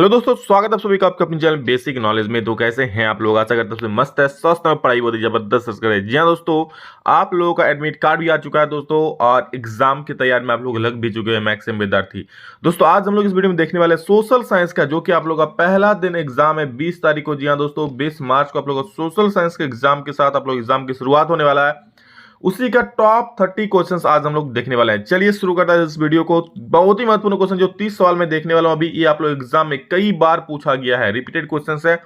Hello दोस्तों, स्वागत है आप सभी का आपके अपने चैनल बेसिक नॉलेज में। तो कैसे हैं आप लोग? आशा करते हैं मस्त है, स्वस्थ है, पढ़ाई बहुत ही जबरदस्त करें। जी हाँ दोस्तों, आप लोगों का एडमिट कार्ड भी आ चुका है दोस्तों, और एग्जाम की तैयारी में आप लोग लग भी चुके हैं मैक्सिमम विद्यार्थी। दोस्तों आज हम लोग इस वीडियो में देखने वाले सोशल साइंस का, जो कि आप लोग का पहला दिन एग्जाम है 20 तारीख को। जी हाँ दोस्तों, 20 मार्च को आप लोग सोशल साइंस के एग्जाम के साथ आप लोग एग्जाम की शुरुआत होने वाला है। उसी का टॉप 30 क्वेश्चंस आज हम लोग देखने वाले हैं। चलिए शुरू करते हैं इस वीडियो को। बहुत ही महत्वपूर्ण क्वेश्चन जो 30 सवाल में देखने वाला हूं अभी, ये आप लोग एग्जाम में कई बार पूछा गया है, रिपीटेड क्वेश्चंस है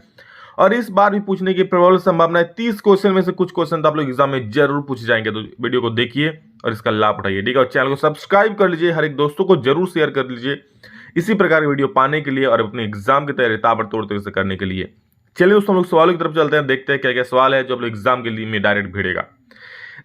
और इस बार भी पूछने की प्रबल संभावना है। 30 क्वेश्चन में से कुछ क्वेश्चन तो आप लोग एग्जाम में जरूर पूछे जाएंगे, तो वीडियो को देखिए और इसका लाभ उठाइए, ठीक है। और चैनल को सब्सक्राइब कर लीजिए, हर एक दोस्तों को जरूर शेयर कर लीजिए इसी प्रकार की वीडियो पाने के लिए और अपने एग्जाम की तैयारी ताबड़तोड़ तरीके से करने के लिए। चलिए दोस्तों, हम लोग सवालों की तरफ चलते हैं, देखते हैं क्या क्या सवाल है जो आप लोग एग्जाम के लिए में डायरेक्ट भिड़ेगा।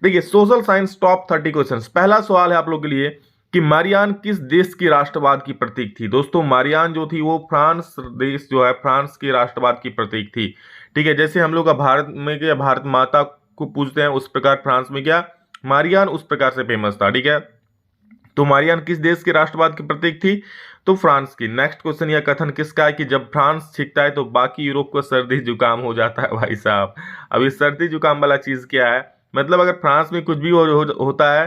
देखिए, सोशल साइंस टॉप 30 क्वेश्चंस। पहला सवाल है आप लोग के लिए कि मारियान किस देश की राष्ट्रवाद की प्रतीक थी। दोस्तों मारियान जो थी वो फ्रांस देश जो है, फ्रांस की राष्ट्रवाद की प्रतीक थी, ठीक है। जैसे हम लोग का भारत में क्या भारत माता को पूजते हैं, उस प्रकार फ्रांस में क्या मारियान उस प्रकार से फेमस था, ठीक है। तो मारियान किस देश के राष्ट्रवाद की प्रतीक थी? तो फ्रांस की। नेक्स्ट क्वेश्चन, यह कथन किसका है कि जब फ्रांस छिकता है तो बाकी यूरोप को सर्दी जुकाम हो जाता है? भाई साहब, अभी सर्दी जुकाम वाला चीज क्या है? मतलब अगर फ्रांस में कुछ भी होता है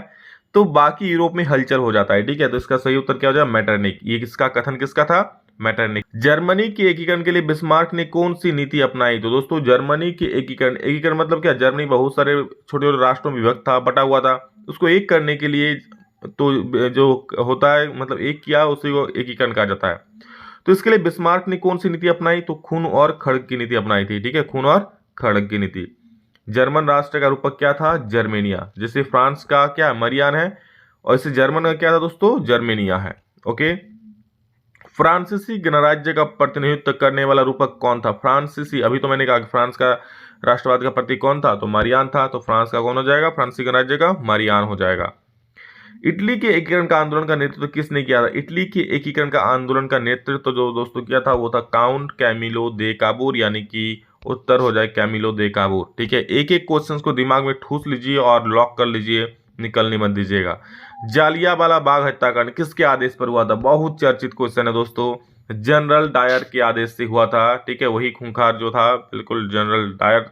तो बाकी यूरोप में हलचल हो जाता है, ठीक है। तो इसका सही उत्तर क्या हो जाएगा? मैटरनिक। ये किसका कथन किसका था? मैटरनिक। जर्मनी के एकीकरण के लिए बिस्मार्क ने कौन सी नीति अपनाई? तो दोस्तों जर्मनी के एकीकरण, एकीकरण मतलब क्या? जर्मनी बहुत सारे छोटे छोटे राष्ट्रों में विभक्त था, बटा हुआ था, उसको एक करने के लिए तो जो होता है मतलब एक किया, उसी को एकीकरण कहा जाता है। तो इसके लिए बिस्मार्क ने कौन सी नीति अपनाई? तो खून और खड़ग की नीति अपनाई थी, ठीक है, खून और खड़ग की नीति। जर्मन राष्ट्र का रूपक क्या था? जर्मेनिया। जैसे फ्रांस का क्या मरियान है, और इसे जर्मन का क्या था दोस्तों? जर्मेनिया है, ओके। फ्रांसीसी गणराज्य का प्रतिनिधित्व करने वाला रूपक कौन था? फ्रांसीसी, अभी तो मैंने कहा कि फ्रांस का राष्ट्रवाद का प्रतीक कौन था? तो मारियान था। तो फ्रांस का कौन हो जाएगा? फ्रांसीसी गणराज्य का मारियान हो जाएगा। इटली के एकीकरण का आंदोलन का नेतृत्व किसने किया था? इटली के एकीकरण का आंदोलन का नेतृत्व जो दोस्तों किया था वो था काउंट कैमिलो दे काबूर, यानी कि उत्तर हो जाए कैमिलो दे काबूर, ठीक है। एक एक क्वेश्चंस को दिमाग में ठूस लीजिए और लॉक कर लीजिए, निकलने मत दीजिएगा। जालियांवाला बाग हत्याकांड किसके आदेश पर हुआ था? बहुत चर्चित क्वेश्चन है दोस्तों। जनरल डायर के आदेश से हुआ था, ठीक है। वही खूंखार जो था, बिल्कुल जनरल डायर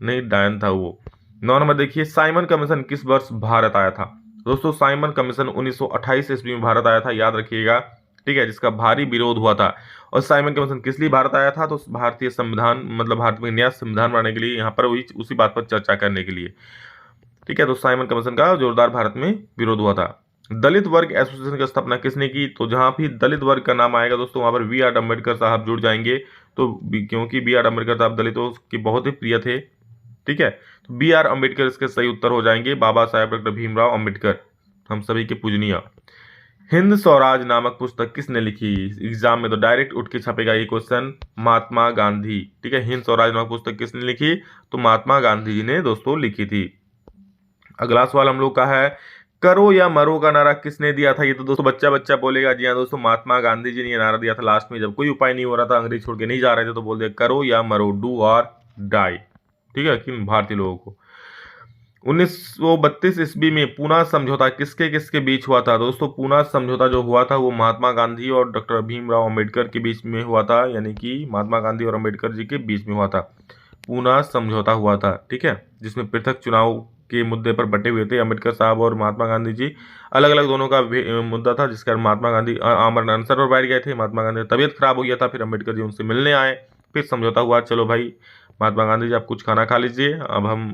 नहीं, डायन था वो। 9 नंबर देखिए, साइमन कमीशन किस वर्ष भारत आया था? दोस्तों साइमन कमीशन 1928 ईस्वी में भारत आया था, याद रखिएगा, ठीक है, जिसका भारी विरोध हुआ था। और साइमन कमीशन किस लिए भारत आया था? तो भारतीय संविधान मतलब भारत में नया संविधान बनाने के लिए, यहाँ पर वही उसी बात पर चर्चा करने के लिए, ठीक है। तो साइमन कमीशन का जोरदार भारत में विरोध हुआ था। दलित वर्ग एसोसिएशन की स्थापना किसने की? तो जहां भी दलित वर्ग का नाम आएगा दोस्तों, वहां पर बी आर अम्बेडकर साहब जुड़ जाएंगे। तो क्योंकि बी आर अम्बेडकर साहब दलितों के बहुत ही प्रिय थे, ठीक है। तो बी आर अम्बेडकर इसके सही उत्तर हो जाएंगे। बाबा साहेब डॉक्टर भीमराव अम्बेडकर, हम सभी के पूजनीय। हिंद स्वराज नामक पुस्तक किसने लिखी? एग्जाम में तो डायरेक्ट उठ के छपेगा ये क्वेश्चन, महात्मा गांधी, ठीक है। हिंद स्वराज नामक पुस्तक किसने लिखी? तो महात्मा गांधी जी ने दोस्तों लिखी थी। अगला सवाल हम लोग का है, करो या मरो का नारा किसने दिया था? ये तो दोस्तों बच्चा बच्चा बोलेगा। जी हाँ दोस्तों, महात्मा गांधी जी ने ये नारा दिया था लास्ट में, जब कोई उपाय नहीं हो रहा था, अंग्रेज छोड़ के नहीं जा रहे थे, तो बोल दिया करो या मरो, डू और डाई, ठीक है, किन भारतीय लोगों को। 1932 ईस्वी में पूना समझौता किसके किसके बीच हुआ था? दोस्तों पूना समझौता जो हुआ था वो महात्मा गांधी और डॉक्टर भीमराव अम्बेडकर के बीच में हुआ था, यानी कि महात्मा गांधी और अम्बेडकर जी के बीच में हुआ था, पूना समझौता हुआ था, ठीक है। जिसमें पृथक चुनाव के मुद्दे पर बटे हुए थे अम्बेडकर साहब और महात्मा गांधी जी, अलग अलग दोनों का मुद्दा था, जिसका महात्मा गांधी आमरण अनशन पर बैठ गए थे। महात्मा गांधी तबीयत खराब हो गया था, फिर अम्बेडकर जी उनसे मिलने आए, फिर समझौता हुआ, चलो भाई महात्मा गांधी जी आप कुछ खाना खा लीजिए, अब हम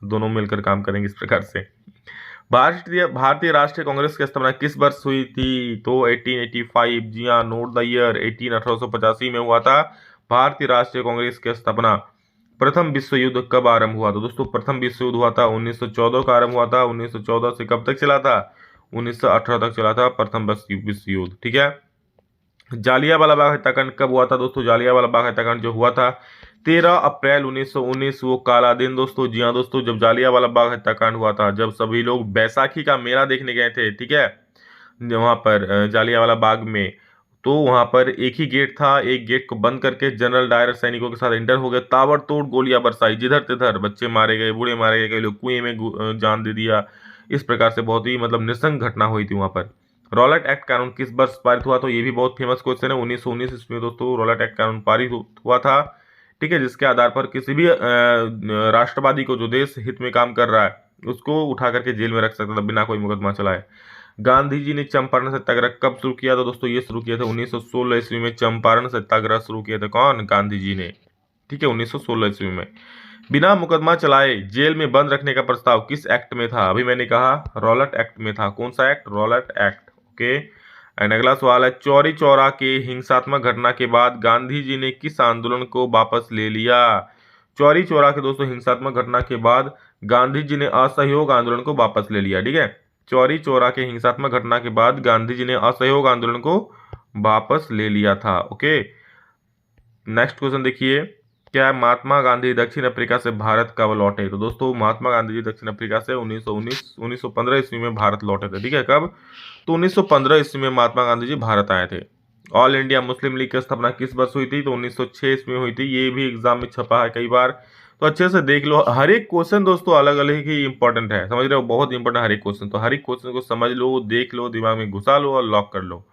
दोनों मिलकर काम करेंगे, इस प्रकार से। भारतीय भारतीय राष्ट्रीय कांग्रेस की स्थापना किस वर्ष हुई थी? तो 1885। जी हाँ, नोट द ईयर, 1885 में हुआ था भारतीय राष्ट्रीय कांग्रेस की स्थापना। प्रथम विश्व युद्ध कब आरंभ हुआ? तो दोस्तों प्रथम विश्व युद्ध हुआ था 1914 का आरंभ हुआ था। 1914 से कब तक चला था? 1918 तक चला था प्रथम विश्व युद्ध, ठीक है। जालियांवाला बाग हत्याकांड कब हुआ था? दोस्तों जालियांवाला बाग हत्याकांड जो हुआ था 13 अप्रैल 1919, वो काला दिन दोस्तों। जी हाँ दोस्तों, जब जालियांवाला बाग हत्याकांड हुआ था, जब सभी लोग बैसाखी का मेला देखने गए थे, ठीक है, वहां पर जालियांवाला बाग में, तो वहां पर एक ही गेट था, एक गेट को बंद करके जनरल डायर सैनिकों के साथ इंटर हो गए, ताबड़तोड़ गोलियां बरसाई, जिधर तिधर बच्चे मारे गए, बूढ़े मारे गए, कई लोग कुएं में जान दे दिया। इस प्रकार से बहुत ही मतलब नृशंस घटना हुई थी वहां पर। रॉलेट एक्ट कानून किस वर्ष पारित हुआ? तो ये भी बहुत फेमस क्वेश्चन है। 1919 ईस्वी में दोस्तों रॉलेट एक्ट कानून पारित हुआ था, ठीक है, जिसके आधार पर किसी भी राष्ट्रवादी को जो देश हित में काम कर रहा है उसको उठा करके जेल में रख सकता था बिना कोई मुकदमा चलाए। गांधी जी ने चंपारण सत्याग्रह कब शुरू किया? तो दोस्तों ये शुरू किया था 1916 ईस्वी में। चंपारण सत्याग्रह शुरू किया था कौन? गांधी जी ने, ठीक है, 1916 ईस्वी में। बिना मुकदमा चलाए जेल में बंद रखने का प्रस्ताव किस एक्ट में था? अभी मैंने कहा रॉलेट एक्ट में था। कौन सा act? Rowlatt act. Okay. And अगला सवाल है, चौरी चौरा के हिंसात्मक घटना के बाद गांधी जी ने किस आंदोलन को वापस ले लिया? चौरी चौरा के दोस्तों हिंसात्मक घटना के बाद गांधी जी ने असहयोग आंदोलन को वापस ले लिया, ठीक है। चौरी चौरा के हिंसात्मक घटना के बाद गांधी जी ने असहयोग आंदोलन को वापस ले लिया था। ओके। नेक्स्ट क्वेश्चन देखिए, क्या महात्मा गांधी दक्षिण अफ्रीका से भारत कब लौटे? तो दोस्तों महात्मा गांधी जी दक्षिण अफ्रीका से 1915 ईस्वी में भारत लौटे थे, ठीक है। कब? तो 1915 ईस्वी में महात्मा गांधी जी भारत आए थे। ऑल इंडिया मुस्लिम लीग की स्थापना किस वर्ष हुई थी? तो 1906 ईस्वी में हुई थी। ये भी एग्जाम में छपा है कई बार, तो अच्छे से देख लो। हर एक क्वेश्चन दोस्तों अलग अलग ही इंपॉर्टेंट है, समझ रहे हो, बहुत इंपॉर्टेंट हर एक क्वेश्चन। तो हर एक क्वेश्चन को समझ लो, देख लो, दिमाग में घुसा लो और लॉक कर लो,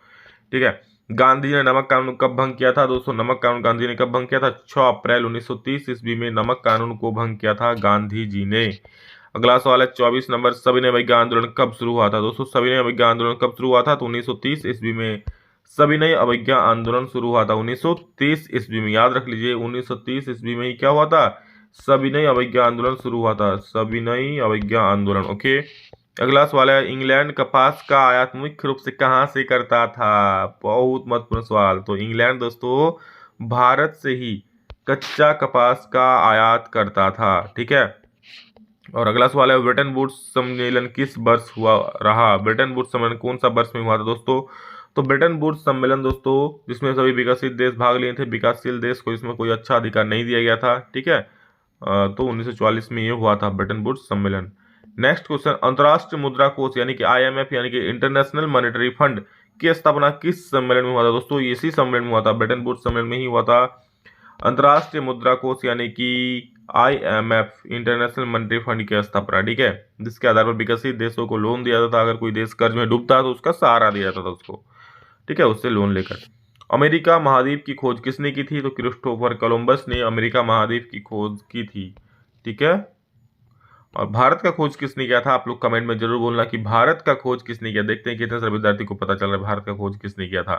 ठीक है। गांधी जी ने नमक कानून कब भंग किया था? दोस्तों नमक कानून गांधी ने कब भंग किया था? 6 अप्रैल 1930 ईस्वी में नमक कानून को भंग किया था गांधी जी ने। अगला सवाल है 24 नंबर, सविनय अवज्ञा आंदोलन कब शुरू हुआ था? दोस्तों सविनय अवज्ञा आंदोलन कब शुरू हुआ था? तो 1930 ईस्वी में सविनय अवज्ञा आंदोलन शुरू हुआ था। 1930 ईस्वी में, याद रख लीजिए, 1930 ईस्वी में ही क्या हुआ था? सविनय अवज्ञा आंदोलन शुरू हुआ था, सविनय अवज्ञा आंदोलन। ओके। अगला सवाल है, इंग्लैंड कपास का आयात मुख्य रूप से कहां से करता था? बहुत महत्वपूर्ण सवाल। तो इंग्लैंड दोस्तों भारत से ही कच्चा कपास का आयात करता था, ठीक है। और अगला सवाल है, ब्रिटेन वुड्स सम्मेलन किस वर्ष हुआ रहा? ब्रिटेन वुड्स सम्मेलन कौन सा वर्ष में हुआ था दोस्तों? तो ब्रिटेन वुड्स सम्मेलन दोस्तों जिसमें सभी विकसित देश भाग लिए थे, विकासशील देश को इसमें कोई अच्छा अधिकार नहीं दिया गया था, ठीक है। तो 1944 में ये हुआ था ब्रिटेन वुड्स सम्मेलन। नेक्स्ट क्वेश्चन, अंतर्राष्ट्रीय मुद्रा कोष यानी कि IMF यानी कि इंटरनेशनल मॉनेटरी फंड की स्थापना किस सम्मेलन में हुआ था? दोस्तों इसी सम्मेलन में हुआ था, ब्रिटेन वुड्स सम्मेलन में ही हुआ था। अंतर्राष्ट्रीय मुद्रा कोष यानी कि IMF इंटरनेशनल मॉनेटरी फंड की स्थापना, ठीक है, जिसके आधार पर विकसित देशों को लोन दिया जाता था। अगर कोई देश कर्ज में डूबता है तो उसका सहारा दिया जाता था उसको, ठीक है, उससे लोन लेकर। अमेरिका महाद्वीप की खोज किसने की थी? तो क्रिस्टोफर कोलंबस ने अमेरिका महाद्वीप की खोज की थी, ठीक है। और भारत का खोज किसने किया था? आप लोग कमेंट में जरूर बोलना कि भारत का खोज किसने किया। देखते हैं कितने सारे विद्यार्थी को पता चल रहा है भारत का खोज किसने किया था।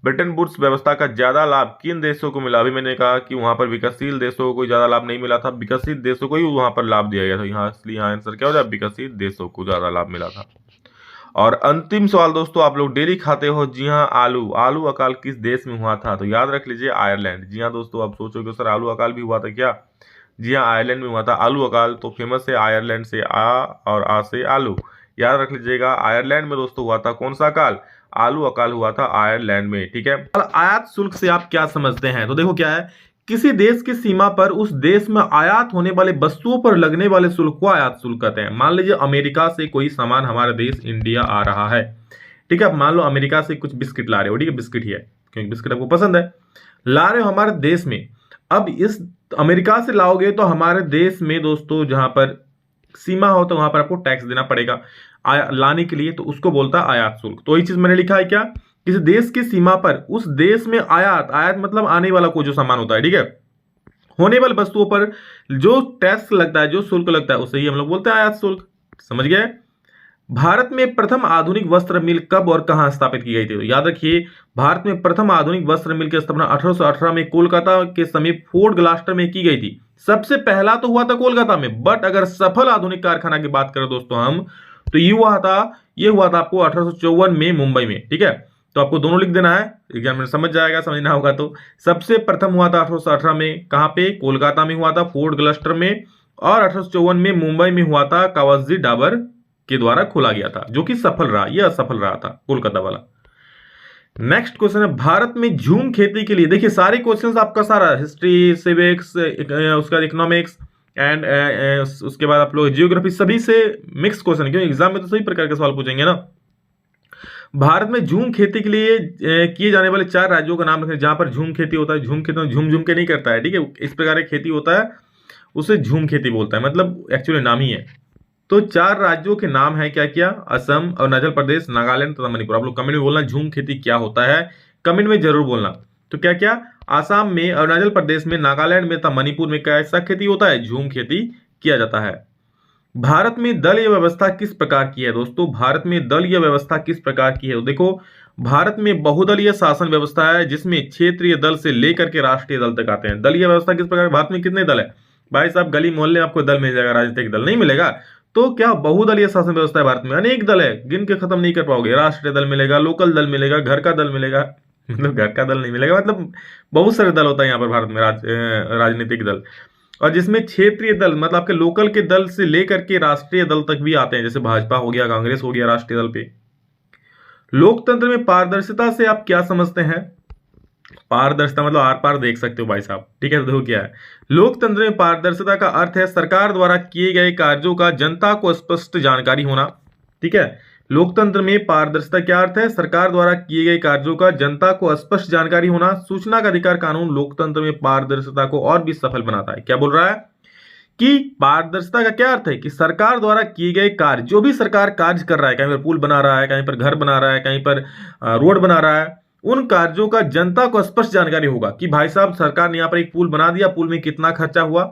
ब्रिटेन वुड्स व्यवस्था का ज्यादा लाभ किन देशों को मिला? अभी मैंने कहा कि वहां पर विकसशील देशों को कोई ज्यादा लाभ नहीं मिला था, विकसित देशों को ही वहां पर लाभ दिया गया था। यहाँ इसलिए यहाँ आंसर क्या हो जाए? विकसित देशों को ज्यादा लाभ मिला था। और अंतिम सवाल दोस्तों, आप लोग डेली खाते हो, जी हाँ, आलू। आलू अकाल किस देश में हुआ था? तो याद रख लीजिए आयरलैंड। जी हाँ दोस्तों, आप सोचोगे सर आलू अकाल भी हुआ था क्या? जी हाँ, आयरलैंड में हुआ था आलू अकाल। तो फेमस है आयरलैंड से आ और आ से आलू, याद रख लीजिएगा। आयरलैंड में दोस्तों हुआ था कौन सा अकाल? आलू अकाल हुआ था आयरलैंड में, ठीक है। आयात शुल्क से आप क्या समझते हैं? तो देखो क्या है, किसी देश की सीमा पर उस देश में आयात होने वाले वस्तुओं पर लगने वाले शुल्क को आयात शुल्क कहते हैं। मान लीजिए अमेरिका से कोई सामान हमारे देश इंडिया आ रहा है, ठीक है। आप मान लो अमेरिका से कुछ बिस्किट ला रहे हो, ठीक है, बिस्किट ही है क्योंकि बिस्किट आपको पसंद है, ला रहे हो हमारे देश में। अब इस अमेरिका से लाओगे तो हमारे देश में दोस्तों जहां पर सीमा हो तो वहां पर आपको टैक्स देना पड़ेगा लाने के लिए, तो उसको बोलता है आयात शुल्क। तो ये चीज मैंने लिखा है क्या, किसी देश की सीमा पर उस देश में आयात मतलब आने वाला कोई जो सामान होता है, ठीक है, होने वाली वस्तुओं पर जो टैक्स लगता है, जो शुल्क लगता है, उसे ही हम लोग बोलते हैं आयात शुल्क। समझ गए? भारत में प्रथम आधुनिक वस्त्र मिल कब और कहां स्थापित की गई थी? तो याद रखिए, भारत में प्रथम आधुनिक वस्त्र मिल की स्थापना 1818 में कोलकाता के समीप फोर्ट ग्लास्टर में की गई थी। सबसे पहला तो हुआ था कोलकाता में, बट अगर सफल आधुनिक कारखाना की बात करें दोस्तों हम, तो ये हुआ था आपको 1854 में मुंबई में, ठीक है। तो आपको दोनों लिख देना है, एग्जाम में समझ जाएगा, समझना होगा। तो सबसे प्रथम हुआ था 1818 में, कहां पे? कोलकाता में हुआ था, फोर्ट ग्लास्टर में। और 1854 में मुंबई में हुआ था, कावाजी डाबर के द्वारा खोला गया था, जो कि सफल रहा, यह असफल रहा था कोलकाता वाला। नेक्स्ट क्वेश्चन है, भारत में झूम खेती के लिए, देखिए सारे क्वेश्चंस आपका सारा हिस्ट्री, सिविक्स, उसका इकोनॉमिक्स एंड उसके बाद आप लोग जियोग्राफी, सभी से मिक्स क्वेश्चन, क्योंकि एग्जाम में तो सभी प्रकार के सवाल पूछेंगे ना। भारत में झूम खेती के लिए किए जाने वाले 4 राज्यों का नाम रखें जहां पर झूम खेती होता है। झूम खेती झूम झूम के नहीं करता है, ठीक है, इस प्रकार की खेती होता है, उसे झूम खेती बोलता है, मतलब एक्चुअली नाम ही है। तो 4 राज्यों के नाम है क्या क्या? असम, अरुणाचल प्रदेश, नागालैंड तथा मणिपुर। आप लोग कमेंट में बोलना झूम खेती क्या होता है, कमेंट में जरूर बोलना। तो क्या क्या? आसाम में, अरुणाचल प्रदेश में, नागालैंड में तथा मणिपुर में कैसा खेती होता है? झूम खेती किया जाता है। भारत में दलीय व्यवस्था किस प्रकार की है दोस्तों? भारत में दलीय व्यवस्था किस प्रकार की है? तो देखो, भारत में बहुदलीय शासन व्यवस्था है, जिसमें क्षेत्रीय दल से लेकर के राष्ट्रीय दल तक आते हैं। दलीय व्यवस्था किस प्रकार? भारत में कितने दल है भाई साहब? गली मोहल्ले में आपको दल मिल जाएगा, राजनीतिक दल नहीं मिलेगा। तो क्या बहुदलीय शासन व्यवस्था है भारत में? अनेक दल है, गिन के खत्म नहीं कर पाओगे। राष्ट्रीय दल मिलेगा, लोकल दल मिलेगा, घर का दल मिलेगा मतलब घर का दल नहीं मिलेगा, मतलब बहुत सारे दल होता है यहाँ पर भारत में, राजनीतिक दल। और जिसमें क्षेत्रीय दल मतलब आपके लोकल के दल से लेकर के राष्ट्रीय दल तक भी आते हैं, जैसे भाजपा हो गया, कांग्रेस हो गया राष्ट्रीय दल पे। लोकतंत्र में पारदर्शिता से आप क्या समझते हैं? पारदर्शिता मतलब आर पार देख सकते हो भाई साहब, ठीक है। तो देखो क्या है, लोकतंत्र में पारदर्शिता का अर्थ है सरकार द्वारा किए गए कार्यों का जनता को स्पष्ट जानकारी होना, ठीक है। लोकतंत्र में पारदर्शिता क्या अर्थ है? सरकार द्वारा किए गए कार्यों का जनता को स्पष्ट जानकारी होना। सूचना का अधिकार कानून लोकतंत्र में पारदर्शिता को और भी सफल बनाता है। क्या बोल रहा है कि पारदर्शिता का क्या अर्थ है कि सरकार द्वारा किए गए कार्य, जो भी सरकार कार्य कर रहा है, कहीं पर पुल बना रहा है, कहीं पर घर बना रहा है, कहीं पर रोड बना रहा है, उन कार्यों का जनता को स्पष्ट जानकारी होगा कि भाई साहब सरकार ने यहाँ पर एक पुल बना दिया, पुल में कितना खर्चा हुआ,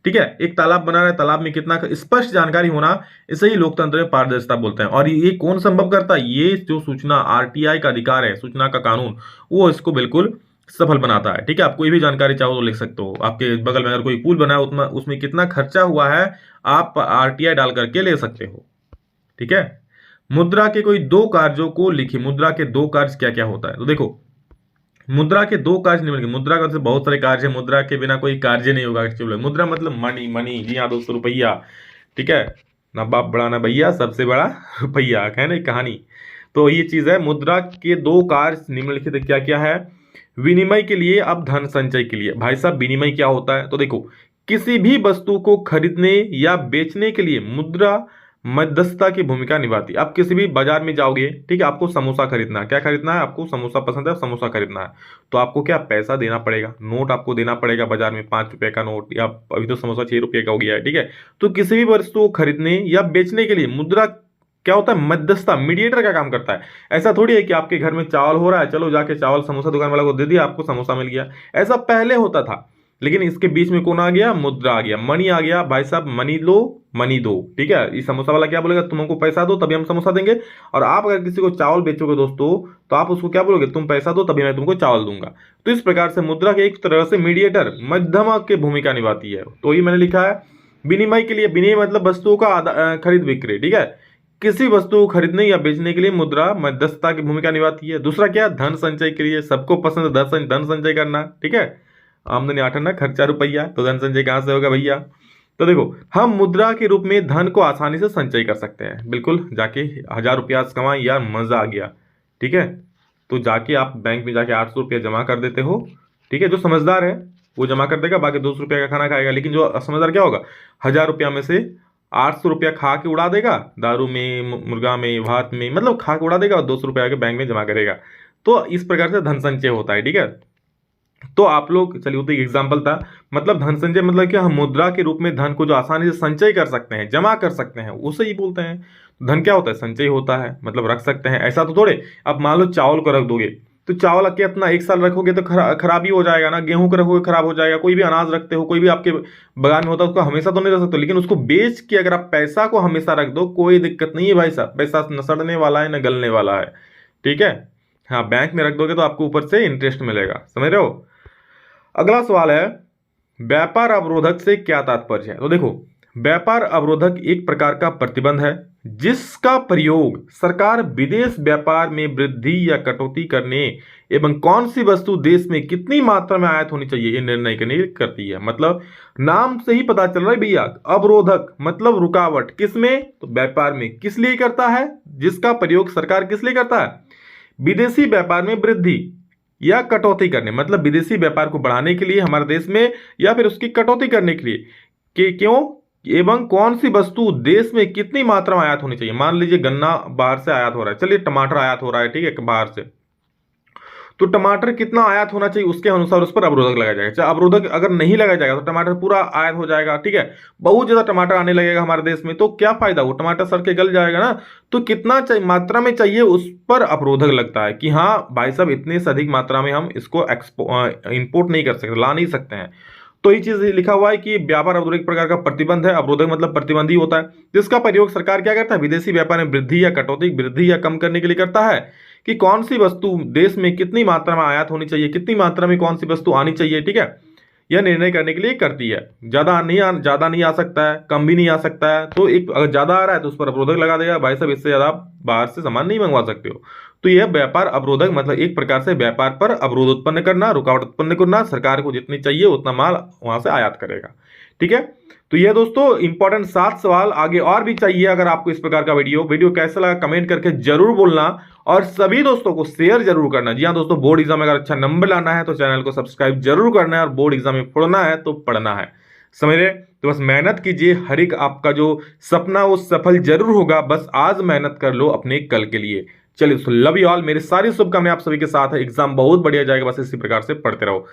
ठीक है। एक तालाब बना रहा है, तालाब में कितना, स्पष्ट जानकारी होना, इसे ही लोकतंत्र में पारदर्शिता बोलते हैं। और ये कौन संभव करता है? ये जो सूचना आरटीआई का अधिकार है, सूचना का कानून, वो इसको बिल्कुल सफल बनाता है, ठीक है। आप कोई भी जानकारी चाहो तो लिख सकते हो। आपके बगल में अगर कोई पुल बना है, उसमें कितना खर्चा हुआ है, आप आरटीआई डाल करके ले सकते हो, ठीक है। मुद्रा के कोई 2 कार्यों को लिखिए। मुद्रा के 2 कार्य क्या क्या होता है? तो देखो, मुद्रा के 2 कार्य नहीं मिलेंगे। मुद्रा का तो बहुत सारे कार्य है, मुद्रा के बिना कोई कार्य नहीं होगा एक्चुअली। मुद्रा मतलब मनी, मनी, जी हाँ दोस्तों, रुपया, ठीक है। ना बाप बड़ा ना भैया, सबसे बड़ा रुपया है ना कहानी। तो ये चीज है, मुद्रा के 2 कार्य निम्नलिखित क्या क्या है? विनिमय के लिए, अब धन संचय के लिए। भाई साहब विनिमय क्या होता है? तो देखो, किसी भी वस्तु को खरीदने या बेचने के लिए मुद्रा मध्यस्थता की भूमिका निभाती है। आप किसी भी बाजार में जाओगे, ठीक है, आपको समोसा खरीदना है। क्या खरीदना है? आपको समोसा पसंद है, समोसा खरीदना है, तो आपको क्या पैसा देना पड़ेगा, नोट आपको देना पड़ेगा बाजार में, 5 रुपए का नोट, या अभी तो समोसा 6 रुपए का हो गया है, ठीक है। तो किसी भी वस्तु को खरीदने या बेचने के लिए मुद्रा क्या होता है? मध्यस्थता, मीडिएटर का काम करता है। ऐसा थोड़ी है कि आपके घर में चावल हो रहा है, चलो जाके चावल समोसा दुकान वाला को दे दिया, आपको समोसा मिल गया। ऐसा पहले होता था, लेकिन इसके बीच में कौन आ गया? मुद्रा आ गया, मनी आ गया। भाई साहब मनी लो, मनी दो, ठीक है। ये समोसा वाला क्या बोलेगा? तुम हमको पैसा दो तभी हम समोसा देंगे। और आप अगर किसी को चावल बेचोगे दोस्तों, तो आप उसको क्या बोलोगे? तुम पैसा दो तभी मैं तुमको चावल दूंगा। तो इस प्रकार से मुद्रा के एक तरह से मीडिएटर, मध्यमा की भूमिका निभाती है। तो ये मैंने लिखा है विनिमय के लिए। विनिमय मतलब वस्तुओं का खरीद बिक्री, ठीक है। किसी वस्तु को खरीदने या बेचने के लिए मुद्रा मध्यस्थता की भूमिका निभाती है। दूसरा क्या? धन संचय के लिए। सबको पसंद है धन संचय करना, ठीक है। आमदनी 8 आना, खर्चा रुपया, तो धन संचय कहां से होगा भैया? तो देखो, हम मुद्रा के रूप में धन को आसानी से संचय कर सकते हैं। बिल्कुल, जाके 1000 रुपया कमाए यार, मजा आ गया, ठीक है। तो जाके आप बैंक में जाके 800 रुपया जमा कर देते हो, ठीक है। जो समझदार है वो जमा कर देगा, बाकी 200 रुपया का खाना खाएगा। लेकिन जो असमझदार क्या होगा? 1000 रुपया में से 800 रुपया खा के उड़ा देगा, दारू में, मुर्गा में, भात में, मतलब खा के उड़ा देगा, और 200 रुपया के बैंक में जमा करेगा। तो इस प्रकार से धन संचय होता है, ठीक है। तो आप लोग, चलिए वो तो एक एग्जाम्पल था। मतलब धन संचय मतलब क्या? हम मुद्रा के रूप में धन को जो आसानी से संचय कर सकते हैं, जमा कर सकते हैं, उसे ही बोलते हैं। धन क्या होता है? संचय होता है, मतलब रख सकते हैं। ऐसा तो थोड़े अब मान लो चावल को रख दोगे, तो चावल के अपना 1 साल रखोगे तो खराबी हो जाएगा ना। गेहूं को रखोगे खराब हो जाएगा। कोई भी अनाज रखते हो, कोई भी आपके बगान में होता है, उसको हमेशा तो नहीं रख सकते। लेकिन उसको बेच के अगर आप पैसा को हमेशा रख दो, कोई दिक्कत नहीं है भाई साहब। पैसा न सड़ने वाला है न गलने वाला है, ठीक है। हाँ, बैंक में रख दोगे तो आपको ऊपर से इंटरेस्ट मिलेगा, समझ रहे हो। अगला सवाल है, व्यापार अवरोधक से क्या तात्पर्य है? तो देखो, व्यापार अवरोधक एक प्रकार का प्रतिबंध है जिसका प्रयोग सरकार विदेश व्यापार में वृद्धि या कटौती करने एवं कौन सी वस्तु देश में कितनी मात्रा में आयात होनी चाहिए, ये निर्णय करने करती है। मतलब नाम से ही पता चल रहा है भैया, अवरोधक मतलब रुकावट, किसमें? तो व्यापार में। किस लिए करता है? जिसका प्रयोग सरकार किस लिए करता है? विदेशी व्यापार में वृद्धि या कटौती करने, मतलब विदेशी व्यापार को बढ़ाने के लिए हमारे देश में, या फिर उसकी कटौती करने के लिए। कि क्यों? एवं कौन सी वस्तु देश में कितनी मात्रा में आयात होनी चाहिए। मान लीजिए गन्ना बाहर से आयात हो रहा है, चलिए टमाटर आयात हो रहा है, ठीक है, बाहर से। तो टमाटर कितना आयात होना चाहिए उसके अनुसार उस पर अवरोधक लगाया जाएगा। चाहे अवरोधक अगर नहीं लगाया जाएगा तो टमाटर पूरा आयात हो जाएगा, ठीक है, बहुत ज्यादा टमाटर आने लगेगा हमारे देश में, तो क्या फायदा, वो टमाटर सड़ के गल जाएगा ना। तो कितना मात्रा में चाहिए उस पर अवरोधक लगता है कि हाँ भाई साहब इतनी से अधिक मात्रा में हम इसको इंपोर्ट नहीं कर सकते, ला नहीं सकते हैं। तो ये चीज लिखा हुआ है कि व्यापार अवरोधक एक प्रकार का प्रतिबंध है। अवरोधक मतलब प्रतिबंधी होता है, जिसका प्रयोग सरकार क्या करता है, विदेशी व्यापार में वृद्धि या कटौती, वृद्धि या कम करने के लिए करता है कि कौन सी वस्तु देश में कितनी मात्रा में आयात होनी चाहिए, कितनी मात्रा में कौन सी वस्तु आनी चाहिए, ठीक है, यह निर्णय करने के लिए करती है। ज्यादा नहीं आ सकता है, कम भी नहीं आ सकता है। तो एक अगर ज्यादा आ रहा है तो उस पर अवरोधक लगा देगा, भाई साहब इससे ज्यादा आप बाहर से सामान नहीं मंगवा सकते हो। तो यह व्यापार अवरोधक मतलब एक प्रकार से व्यापार पर अवरोध उत्पन्न करना, रुकावट उत्पन्न करना, सरकार को जितनी चाहिए उतना माल वहां से आयात करेगा, ठीक है। तो ये दोस्तों इंपॉर्टेंट 7 सवाल, आगे और भी चाहिए। अगर आपको इस प्रकार का वीडियो कैसा लगा कमेंट करके जरूर बोलना, और सभी दोस्तों को शेयर जरूर करना। जी हाँ दोस्तों, बोर्ड एग्जाम में अगर अच्छा नंबर लाना है तो चैनल को सब्सक्राइब जरूर करना है, और बोर्ड एग्जाम में पढ़ना है तो पढ़ना है, समझ रहे। तो बस मेहनत कीजिए, हर एक आपका जो सपना वो सफल जरूर होगा। बस आज मेहनत कर लो अपने कल के लिए। चलिए, लव यू ऑल, मेरी सारी शुभकामनाएं आप सभी के साथ है। एग्जाम बहुत बढ़िया जाएगा, बस इसी प्रकार से पढ़ते रहो।